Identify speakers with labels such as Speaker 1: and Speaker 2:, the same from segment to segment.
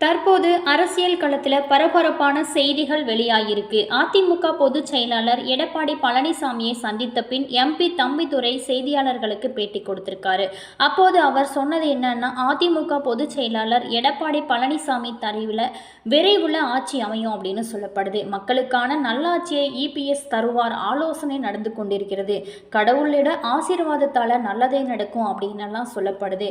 Speaker 1: தற்போது அரசியல் களத்தில் பரபரப்பான செய்திகள் வெளியாகியிருக்கு. அதிமுக பொதுச் செயலாளர் எடப்பாடி பழனிசாமியை சந்தித்த பின் எம்பி தம்பிதுரை செய்தியாளர்களுக்கு பேட்டி கொடுத்திருக்காரு. அப்போது அவர் சொன்னது என்னன்னா, அதிமுக பொதுச் செயலாளர் எடப்பாடி பழனிசாமி தலைமையில் விரைவில் ஆட்சி அமையும் அப்படின்னு சொல்லப்படுது. மக்களுக்கான நல்லாட்சியை இபிஎஸ் தருவார், ஆலோசனை நடந்து கொண்டிருக்கிறது, கடவுளிட ஆசீர்வாதத்தால் நல்லதே நடக்கும் அப்படின்னு சொல்லப்படுது.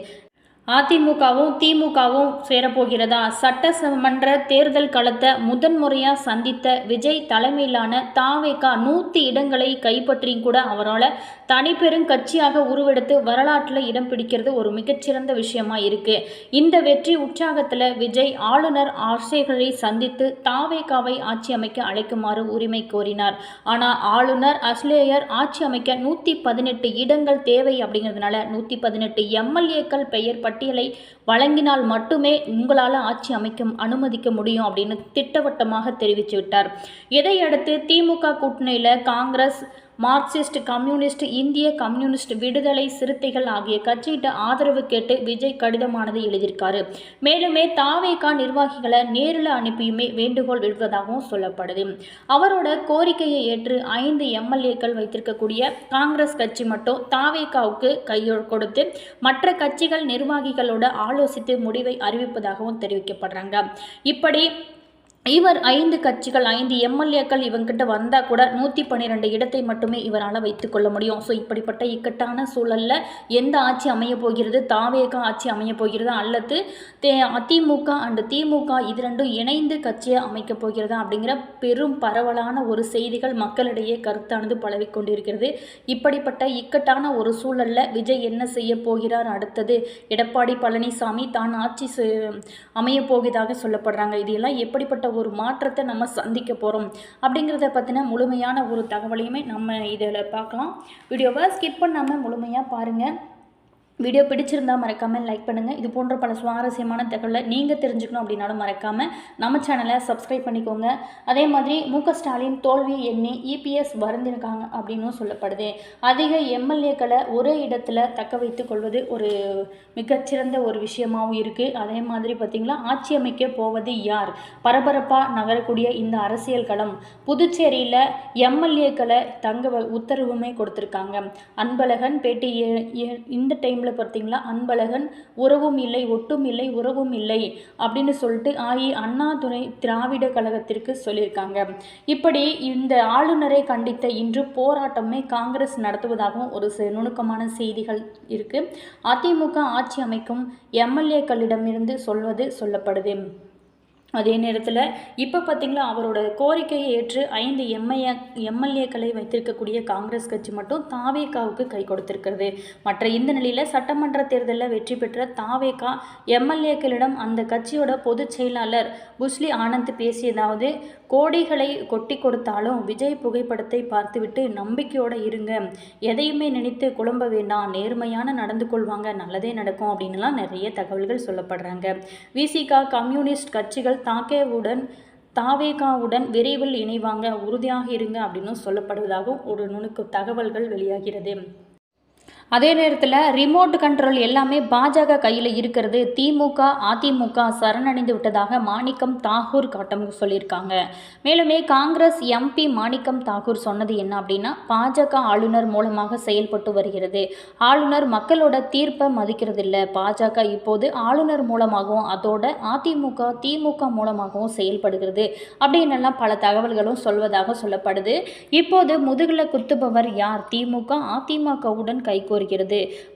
Speaker 1: அதிமுகவும் திமுகவும் சேரப்போகிறதா? சட்டமன்ற தேர்தல் களத்தை முதன்முறையாக சந்தித்த விஜய் தலைமையிலான தாவேக 100 இடங்களை கைப்பற்றி கூட அவரால் தனிப்பெரும் கட்சியாக உருவெடுத்து வரலாற்றில் இடம் பிடிக்கிறது ஒரு மிகச்சிறந்த விஷயமா இருக்கு. இந்த வெற்றி உற்சாகத்தில் விஜய் ஆளுநர் ஆர்சேகரை சந்தித்து தாவேகாவை ஆட்சி அமைக்க அழைக்குமாறு உரிமை கோரினார். ஆனால் ஆளுநர் அஸ்லேயர் ஆட்சி அமைக்க 118 இடங்கள் தேவை அப்படிங்கிறதுனால 118 எம்எல்ஏக்கள் பெயர் பட்டியலை வழங்கினால் மட்டுமே உங்களால் ஆட்சி அமைக்க அனுமதிக்க முடியும் அப்படின்னு திட்டவட்டமாக தெரிவித்து விட்டார். இதையடுத்து திமுக கூட்டணியில் காங்கிரஸ், மார்க்சிஸ்ட் கம்யூனிஸ்ட், இந்திய கம்யூனிஸ்ட், விடுதலை சிறுத்தைகள் ஆகிய கட்சியிட்ட ஆதரவு கேட்டு விஜய் கடிதமானது எழுதியிருக்காரு. மேலுமே தாவேகா நிர்வாகிகளை நேரில் அனுப்பியுமே வேண்டுகோள் விடுவதாகவும் சொல்லப்படுது. அவரோட கோரிக்கையை ஏற்று 5 எம்எல்ஏக்கள் வைத்திருக்கக்கூடிய காங்கிரஸ் கட்சி மட்டும் தாவேகாவுக்கு கையொழு கொடுத்து மற்ற கட்சிகள் நிர்வாகிகளோட ஆலோசித்து முடிவை அறிவிப்பதாகவும் தெரிவிக்கப்படுறாங்க. இப்படி இவர் 5 கட்சிகள் 5 எம்எல்ஏக்கள் இவங்கிட்ட வந்தால் கூட 112 இடத்தை மட்டுமே இவரால் வைத்துக்கொள்ள முடியும். ஸோ இப்படிப்பட்ட இக்கட்டான சூழலில் எந்த ஆட்சி அமைய போகிறது? தாவேகா ஆட்சி அமைய போகிறதா அல்லது அதிமுக அண்ட் திமுக இது ரெண்டும் இணைந்து கட்சியை அமைக்க போகிறதா அப்படிங்கிற பெரும் பரவலான ஒரு செய்திகள் மக்களிடையே கருத்தானது பரவி கொண்டிருக்கிறது. இப்படிப்பட்ட இக்கட்டான ஒரு சூழலில் விஜய் என்ன செய்ய போகிறார்? அடுத்தது எடப்பாடி பழனிசாமி தான் ஆட்சி அமைய போகிறதாக சொல்லப்படுறாங்க. இதெல்லாம் எப்படிப்பட்ட ஒரு மாற்றத்தை நம்ம சந்திக்க போகிறோம் அப்படிங்கிறத பற்றின முழுமையான ஒரு தகவலையுமே நம்ம இதில் பார்க்கலாம். வீடியோவை ஸ்கிப் பண்ணாமல் முழுமையாக பாருங்கள். வீடியோ பிடிச்சிருந்தால் மறக்காமல் லைக் பண்ணுங்கள். இது போன்ற பல சுவாரஸ்யமான தகவலை நீங்கள் தெரிஞ்சுக்கணும் அப்படின்னாலும் மறக்காமல் நம்ம சேனலை சப்ஸ்கிரைப் பண்ணிக்கோங்க. அதே மாதிரி மு.க. ஸ்டாலின் தோல்வியை எண்ணி இபிஎஸ் வருந்திருக்காங்க அப்படின்னும் சொல்லப்படுது. அதிக எம்எல்ஏக்களை ஒரே இடத்துல தக்க வைத்து கொள்வது ஒரு மிகச்சிறந்த ஒரு விஷயமாகவும் இருக்குது. அதே மாதிரி பார்த்திங்களா, ஆட்சி அமைக்க போவது யார்? பரபரப்பாக நகரக்கூடிய இந்த அரசியல் களம் புதுச்சேரியில் எம்எல்ஏக்களை தங்க உத்தரவுமே கொடுத்துருக்காங்க. அன்பழகன் பேட்டி இந்த டைமில் பார்த்தீங்களா, அன்பழகன் உறவும் இல்லை, ஒட்டும் இல்லை, உறவும் இல்லை அப்படின்னு சொல்லிட்டு அண்ணாதுரை திராவிட கழகத்திற்கு சொல்லியிருக்காங்க. இப்படி இந்த ஆளுநரை கண்டித்த இன்று போராட்டமே காங்கிரஸ் நடத்துவதாகவும் ஒரு நுணுக்கமான செய்திகள் இருக்கு. அதிமுக ஆட்சி அமைக்கும் எம்எல்ஏக்களிடமிருந்து சொல்லப்படுது. அதே நேரத்தில் இப்போ பார்த்திங்களா, அவரோட கோரிக்கையை ஏற்று 5 எம்எல்ஏக்களை வைத்திருக்கக்கூடிய காங்கிரஸ் கட்சி மட்டும் தாவேகாவுக்கு கை கொடுத்திருக்கிறது. மற்ற இந்த நிலையில் சட்டமன்ற தேர்தலில் வெற்றி பெற்ற தாவேகா எம்எல்ஏக்களிடம் அந்த கட்சியோட பொதுச் செயலாளர் புஸ்லி ஆனந்த் பேசியதாவது, கோடிகளை கொட்டி கொடுத்தாலும் விஜய் புகைப்படத்தை பார்த்துவிட்டு நம்பிக்கையோடு இருங்க, எதையுமே நினைத்து குழம்ப வேண்டாம், நேர்மையான நடந்து கொள்வாங்க, நல்லதே நடக்கும் அப்படின்லாம் நிறைய தகவல்கள் சொல்லப்படுறாங்க. விசிகா, கம்யூனிஸ்ட் கட்சிகள் தாவேகாவுடன் விரைவில் இணைவாங்க, உறுதியாக இருங்க அப்படின்னு சொல்லப்படுவதாகவும் ஒரு நுணுக்கு தகவல்கள் வெளியாகிறது. அதே நேரத்தில் ரிமோட் கண்ட்ரோல் எல்லாமே பாஜக கையில் இருக்கிறது, திமுக அதிமுக சரணடைந்து விட்டதாக மாணிக்கம் தாகூர் சொல்லியிருக்காங்க. மேலுமே காங்கிரஸ் எம்பி மாணிக்கம் தாகூர் சொன்னது என்ன அப்படின்னா, பாஜக ஆளுநர் மூலமாக செயல்பட்டு வருகிறது, ஆளுநர் மக்களோட தீர்ப்பை மதிக்கிறதில்லை, பாஜக இப்போது ஆளுநர் மூலமாகவும் அதோட அதிமுக திமுக மூலமாகவும் செயல்படுகிறது அப்படின்னெல்லாம் பல தகவல்களும் சொல்வதாக சொல்லப்படுது. இப்போது முதுகில் குத்துபவர் யார்? திமுக அதிமுகவுடன் கைகோர்க்கிறது,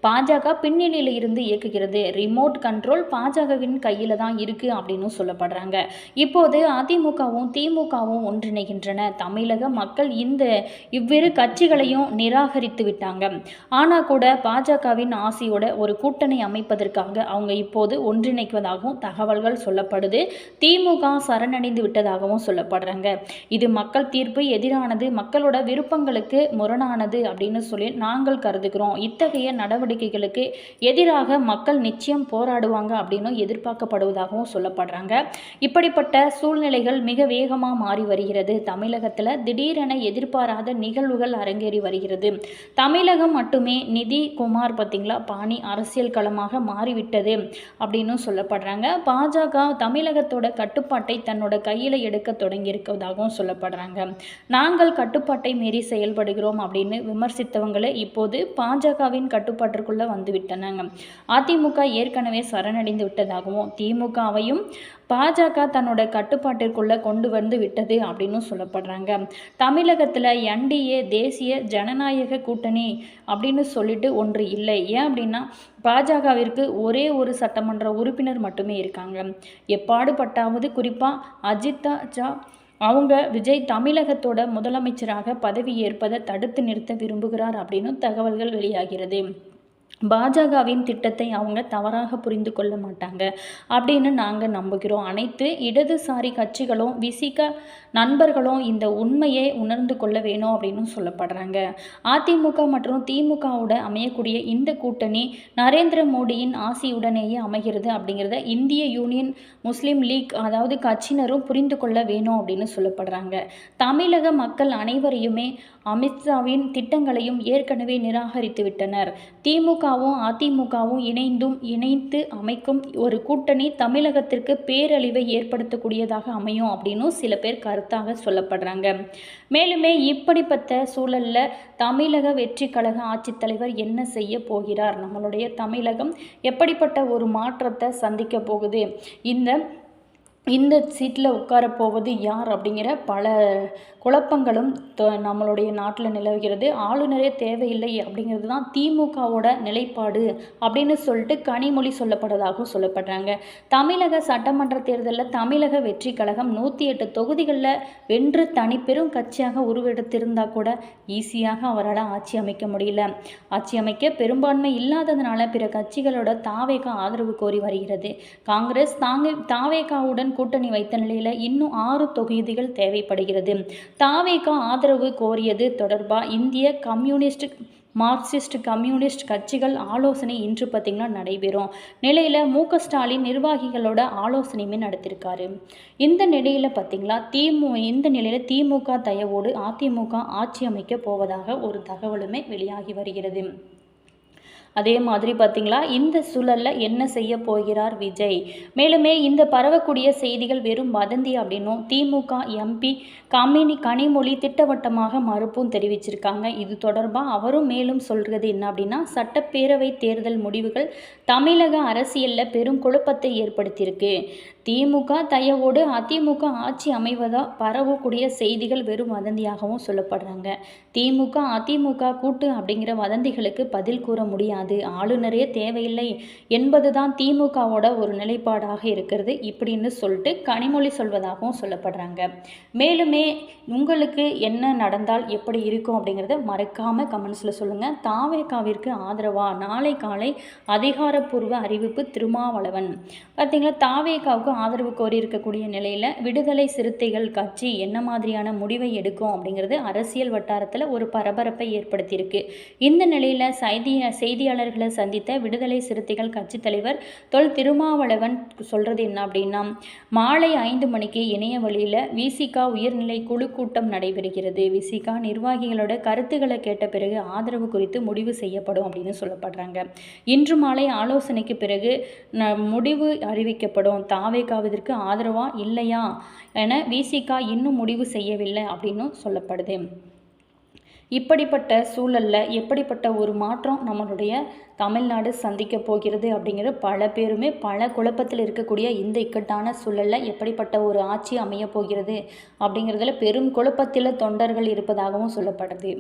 Speaker 1: பாஜக பின்னணியில் இருந்து இயக்குகிறது, ரிமோட் கண்ட்ரோல் பாஜகவின் கையில் தான் இருக்கு அப்படின்னு சொல்லப்படுறாங்க. இப்போது அதிமுகவும் திமுகவும் ஒன்றிணைகின்றன. தமிழக மக்கள் இந்த இவ்விரு கட்சிகளையும் நிராகரித்து விட்டாங்க. ஆனால் கூட பாஜகவின் ஆசையோட ஒரு கூட்டணி அமைப்பதற்காக அவங்க இப்போது ஒன்றிணைக்குவதாகவும் தகவல்கள் சொல்லப்படுது. திமுக சரணடைந்து விட்டதாகவும் சொல்லப்படுறாங்க. இது மக்கள் தீர்ப்பு எதிரானது, மக்களோட விருப்பங்களுக்கு முரணானது அப்படின்னு சொல்லி நாங்கள் கருதுகிறோம். இத்தகைய நடவடிக்கைகளுக்கு எதிராக மக்கள் நிச்சயம் போராடுவாங்க அப்படின்னு எதிர்பார்க்கப்படுவதாகவும் சொல்லப்படுறாங்க. இப்படிப்பட்ட சூழ்நிலைகள் மிக வேகமாக மாறி வருகிறது. தமிழகத்தில் திடீரென எதிர்பாராத நிகழ்வுகள் அரங்கேறி வருகிறது. தமிழகம் மட்டுமே நிதிகுமார் பார்த்திங்களா பாணி அரசியல் களமாக மாறிவிட்டது அப்படின்னு சொல்லப்படுறாங்க. பாஜக தமிழகத்தோட கட்டுப்பாட்டை தன்னோட கையில் எடுக்க தொடங்கியிருப்பதாகவும் சொல்லப்படுறாங்க. நாங்கள் கட்டுப்பாட்டை மீறி செயல்படுகிறோம் அப்படின்னு விமர்சித்தவங்களை இப்போது பாஜகவின் கட்டுப்பாட்டிற்குள்ள வந்துவிட்டனாங்க. அதிமுக ஏற்கனவே சரணடைந்து விட்டதாகவும் திமுகவையும் பாஜக தன்னோட கட்டுப்பாட்டிற்குள்ள கொண்டு வந்து விட்டது அப்படின்னு சொல்லப்படுறாங்க. தமிழகத்தில் என்டிஏ தேசிய ஜனநாயக கூட்டணி அப்படின்னு சொல்லிட்டு ஒன்று இல்லை. ஏன் அப்படின்னா பாஜகவிற்கு ஒரே ஒரு சட்டமன்ற உறுப்பினர் மட்டுமே இருக்காங்க. எப்பாடுபட்டாவது குறிப்பாக அஜிதா அவங்க விஜய் தமிழகத்தோட முதலமைச்சராக பதவி ஏற்பதை தடுத்து நிறுத்த விரும்புகிறார் அப்படின்னு தகவல்கள் வெளியாகிறது. பாஜகவின் திட்டத்தை அவங்க தவறாக புரிந்து கொள்ள மாட்டாங்க அப்படின்னு நாங்கள் நம்புகிறோம். அனைத்து இடதுசாரி கட்சிகளும் விசிக நண்பர்களும் இந்த உண்மையை உணர்ந்து கொள்ள வேணும் அப்படின்னு சொல்லப்படுறாங்க. அதிமுக மற்றும் திமுகவோட அமையக்கூடிய இந்த கூட்டணி நரேந்திர மோடியின் ஆசியுடனேயே அமைகிறது அப்படிங்கிறத இந்திய யூனியன் முஸ்லீம் லீக் அதாவது கட்சியினரும் புரிந்து கொள்ள வேணும் அப்படின்னு சொல்லப்படுறாங்க. தமிழக மக்கள் அனைவரையுமே அமித்ஷாவின் திட்டங்களையும் ஏற்கனவே நிராகரித்து விட்டனர். திமுகவும் அதிமுகவும் இணைந்து அமைக்கும் ஒரு கூட்டணி தமிழகத்திற்கு பேரழிவை ஏற்படுத்தக்கூடியதாக அமையும் அப்படின்னு சில பேர் கருத்தாக சொல்லப்படுறாங்க. மேலுமே இப்படிப்பட்ட சூழலில் தமிழக வெற்றி கழக ஆட்சித்தலைவர் என்ன செய்ய போகிறார், நம்மளுடைய தமிழகம் எப்படிப்பட்ட ஒரு மாற்றத்தை சந்திக்க போகுது, இந்த சீட்டில் உட்காரப்போவது யார் அப்படிங்கிற பல குழப்பங்களும் நம்மளுடைய நாட்டில் நிலவுகிறது. ஆளுநரே தேவையில்லை அப்படிங்கிறது தான் திமுகவோட நிலைப்பாடு அப்படின்னு சொல்லிட்டு கனிமொழி சொல்லப்படுவதாகவும் சொல்லப்படுறாங்க. தமிழக சட்டமன்ற தேர்தலில் தமிழக வெற்றி கழகம் 108 தொகுதிகளில் வென்று தனிப்பெரும் கட்சியாக உருவெடுத்திருந்தால் கூட ஈஸியாக அவரால் ஆட்சி அமைக்க முடியல. ஆட்சி அமைக்க பெரும்பான்மை இல்லாததுனால பிற கட்சிகளோட தாவேகா ஆதரவு கோரி வருகிறது. காங்கிரஸ் தாவேகாவுடன் கூட்டணி வைத்த நிலையில் இன்னும் 6 தொகுதிகள் தேவைப்படுகிறது. தாவேகா ஆதரவு கோரியது தொடர்பாக இந்திய மார்க்சிஸ்ட் கம்யூனிஸ்ட் கட்சிகள் ஆலோசனை இன்று பார்த்திங்கன்னா நடைபெறும் நிலையில் மு.க. ஸ்டாலின் நிர்வாகிகளோட ஆலோசனையுமே நடத்தியிருக்காரு. இந்த நிலையில் பார்த்திங்களா திமுக தயவோடு அதிமுக ஆட்சி அமைக்க போவதாக ஒரு தகவலுமே வெளியாகி வருகிறது. அதே மாதிரி பார்த்திங்களா இந்த சூழலில் என்ன செய்ய போகிறார் விஜய்? மேலுமே இந்த பரவக்கூடிய செய்திகள் வெறும் வதந்தி அப்படின்னும் திமுக எம்பி கனிமொழி திட்டவட்டமாக மறுப்பும் தெரிவிச்சிருக்காங்க. இது தொடர்பாக அவரும் மேலும் சொல்கிறது என்ன அப்படின்னா, சட்டப்பேரவை தேர்தல் முடிவுகள் தமிழக அரசியலில் பெரும் குழப்பத்தை ஏற்படுத்தியிருக்கு. திமுக தயவோடு அதிமுக ஆட்சி அமைவதா பரவக்கூடிய செய்திகள் வெறும் வதந்தியாகவும் சொல்லப்படுறாங்க. திமுக அதிமுக கூட்டு அப்படிங்கிற வதந்திகளுக்கு பதில் கூற முடியாது. ஆளுநரே தேவையில்லை என்பதுதான் திமுகவோட ஒரு நிலைப்பாடாக இருக்கிறது இப்படின்னு சொல்லிட்டு கனிமொழி சொல்வதாகவும் சொல்லப்படுறாங்க. மேலுமே உங்களுக்கு என்ன நடந்தால் எப்படி இருக்கும் அப்படிங்கிறத மறக்காம கமெண்ட்ஸில் சொல்லுங்கள். தாவேகாவிற்கு ஆதரவா நாளை காலை அதிகாரப்பூர்வ அறிவிப்பு. திருமாவளவன் பார்த்தீங்களா தாவேகாவுக்கு ஆதரவு கோரி இருக்கக்கூடிய நிலையில் விடுதலை சிறுத்தைகள் கட்சி என்ன மாதிரியான முடிவை எடுக்கும் அப்படிங்கிறது அரசியல் வட்டாரத்தில் ஒரு பரபரப்பை ஏற்படுத்தியிருக்கு. இந்த நிலையில் செய்தியாளர்களை சந்தித்த விடுதலை சிறுத்தைகள் கட்சி தலைவர் தொல் திருமாவளவன் சொல்கிறது என்ன அப்படின்னா, மாலை 5 மணிக்கு இணைய வழியில் விசிக உயர்நிலை குழு கூட்டம் நடைபெறுகிறது. விசிக நிர்வாகிகளோட கருத்துக்களை கேட்ட பிறகு ஆதரவு குறித்து முடிவு செய்யப்படும் அப்படின்னு சொல்லப்படுறாங்க. இன்று மாலை ஆலோசனைக்கு பிறகு முடிவு அறிவிக்கப்படும். தாவேகாவிற்கு ஆதரவா இல்லையா என விசிக இன்னும் முடிவு செய்யவில்லை அப்படின்னு சொல்லப்படுது. இப்படிப்பட்ட சூழலில் எப்படிப்பட்ட ஒரு மாற்றம் நம்மளுடைய தமிழ்நாடு சந்திக்க போகிறது அப்படிங்கிற பல பேருமே பல குழப்பத்தில் இருக்கக்கூடிய இந்த இக்கட்டான சூழலில் எப்படிப்பட்ட ஒரு ஆட்சி அமைய போகிறது அப்படிங்கிறதுல பெரும் குழப்பத்தில் தொண்டர்கள் இருப்பதாகவும் சொல்லப்படுது.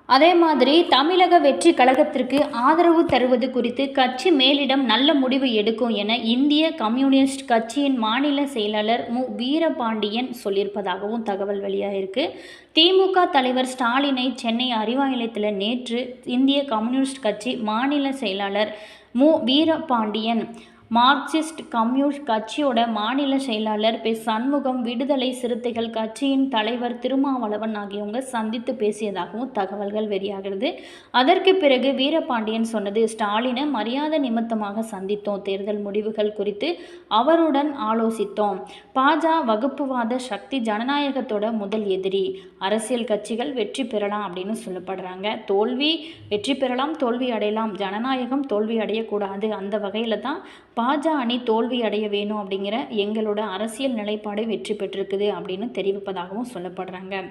Speaker 1: அதே மாதிரி தமிழக வெற்றி கழகத்திற்கு ஆதரவு தருவது குறித்து கட்சி மேலிடம் நல்ல முடிவு எடுக்கும் என இந்திய கம்யூனிஸ்ட் கட்சியின் மாநில செயலாளர் மு. வீரபாண்டியன் சொல்லியிருப்பதாகவும் தகவல் வெளியாகிருக்கு. திமுக தலைவர் ஸ்டாலினை சென்னை அறிவாலய நிலையத்தில் நேற்று இந்திய கம்யூனிஸ்ட் கட்சி மாநில செயலாளர் மு. வீரபாண்டியன் மார்க்சிஸ்ட் கம்யூனிஸ்ட் கட்சியோட மாநில செயலாளர் சண்முகம், விடுதலை சிறுத்தைகள் கட்சியின் தலைவர் திருமாவளவன் ஆகியவங்க சந்தித்து பேசியதாகவும் தகவல்கள் வெளியாகிறது. அதற்கு பிறகு வீரபாண்டியன் சொன்னது, ஸ்டாலினை மரியாதை நிமித்தமாக சந்தித்தோம், தேர்தல் முடிவுகள் குறித்து அவருடன் ஆலோசித்தோம். பாஜ வகுப்புவாத சக்தி ஜனநாயகத்தோட முதல் எதிரி. அரசியல் கட்சிகள் வெற்றி பெறலாம் அப்படின்னு சொல்லப்படுறாங்க. வெற்றி பெறலாம், தோல்வி அடையலாம், ஜனநாயகம் தோல்வி அடையக்கூடாது. அந்த வகையில் தான் பாஜ அணி தோல்வி அடைய வேணும் அப்படிங்கிற எங்களோட அரசியல் நிலைப்பாடு வெற்றி பெற்றிருக்குது அப்படின்னு தெரிவிப்பதாகவும் சொல்லப்படுறாங்க.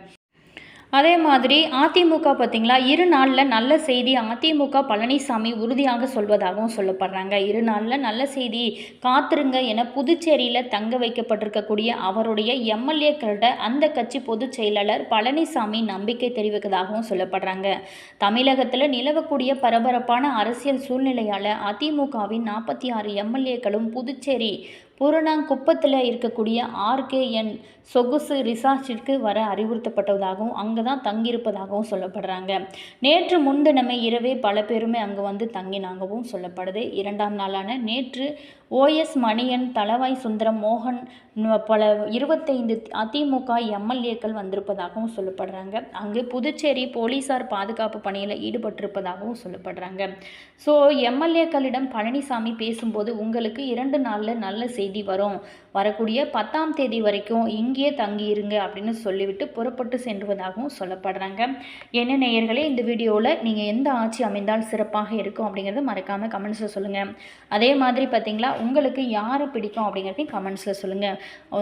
Speaker 1: அதே மாதிரி அதிமுக பார்த்திங்களா, 2 நாளில் நல்ல செய்தி அதிமுக பழனிசாமி உறுதியாக சொல்வதாகவும் சொல்லப்படுறாங்க. 2 நாளில் நல்ல செய்தி காத்திருங்க என புதுச்சேரியில் தங்க வைக்கப்பட்டிருக்கக்கூடிய அவருடைய எம்எல்ஏக்களிட அந்த கட்சி பொதுச் செயலாளர் பழனிசாமி நம்பிக்கை தெரிவிப்பதாகவும் சொல்லப்படுறாங்க. தமிழகத்தில் நிலவக்கூடிய பரபரப்பான அரசியல் சூழ்நிலையால் அதிமுகவின் 46 எம்எல்ஏக்களும் புதுச்சேரி பூரணாங்குப்பத்தில் இருக்கக்கூடிய RKN சொகுசு ரிசார்ட்டிற்கு வர அறிவுறுத்தப்பட்டதாகவும் அங்கே தான் தங்கியிருப்பதாகவும் சொல்லப்படுறாங்க. நேற்று முன்தினமே இரவே பல பேருமே அங்கே வந்து தங்கினாகவும் சொல்லப்படுது. 2ஆம் நாளான நேற்று OS மணியன், தளவாய் சுந்தரம், மோகன், பல 25 அதிமுக எம்எல்ஏக்கள் வந்திருப்பதாகவும் சொல்லப்படுறாங்க. அங்கு புதுச்சேரி போலீசார் பாதுகாப்பு பணியில் ஈடுபட்டிருப்பதாகவும் சொல்லப்படுறாங்க. ஸோ எம்எல்ஏக்களிடம் பழனிசாமி பேசும்போது உங்களுக்கு 2 நாளில் நல்ல செய்தி வரும், வரக்கூடிய 10ஆம் தேதி வரைக்கும் இங்கே தங்கியிருங்க அப்படின்னு சொல்லிவிட்டு புறப்பட்டு சென்றுவதாகவும் சொல்லப்படுறாங்க. என்ன நேயர்களே, இந்த வீடியோவில் நீங்கள் எந்த ஆட்சி அமைந்தால் சிறப்பாக இருக்கும் அப்படிங்கிறத மறக்காமல் கமெண்ட்ஸில் சொல்லுங்கள். அதே மாதிரி பார்த்தீங்களா, உங்களுக்கு யாரை பிடிக்கும் அப்படிங்கிறதையும் கமெண்ட்ஸில் சொல்லுங்கள்.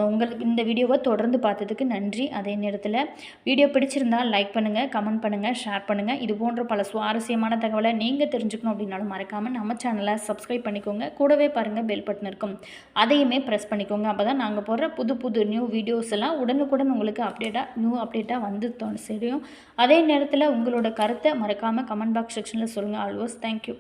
Speaker 1: உங்களுக்கு இந்த வீடியோவை தொடர்ந்து பார்த்ததுக்கு நன்றி. அதே நேரத்தில் வீடியோ பிடிச்சிருந்தால் லைக் பண்ணுங்கள், கமெண்ட் பண்ணுங்கள், ஷேர் பண்ணுங்கள். இது போன்ற பல சுவாரஸ்யமான தகவலை நீங்கள் தெரிஞ்சுக்கணும் அப்படின்னாலும் மறக்காமல் நம்ம சேனலை சப்ஸ்கிரைப் பண்ணிக்கோங்க. கூடவே பாருங்கள் பெல் பட்டன் இருக்கும், அதையுமே ப்ரெஸ் பண்ணிக்கோங்க. அப்போ தான் நாங்கள் போடுற புது நியூ வீடியோஸ் எல்லாம் உடனுக்குடன் உங்களுக்கு நியூ அப்டேட்டாக வந்து தெரியும். அதே நேரத்தில் உங்களோட கருத்தை மறக்காமல் கமெண்ட் பாக்ஸ் செக்ஷனில் சொல்லுங்கள். Always thank you.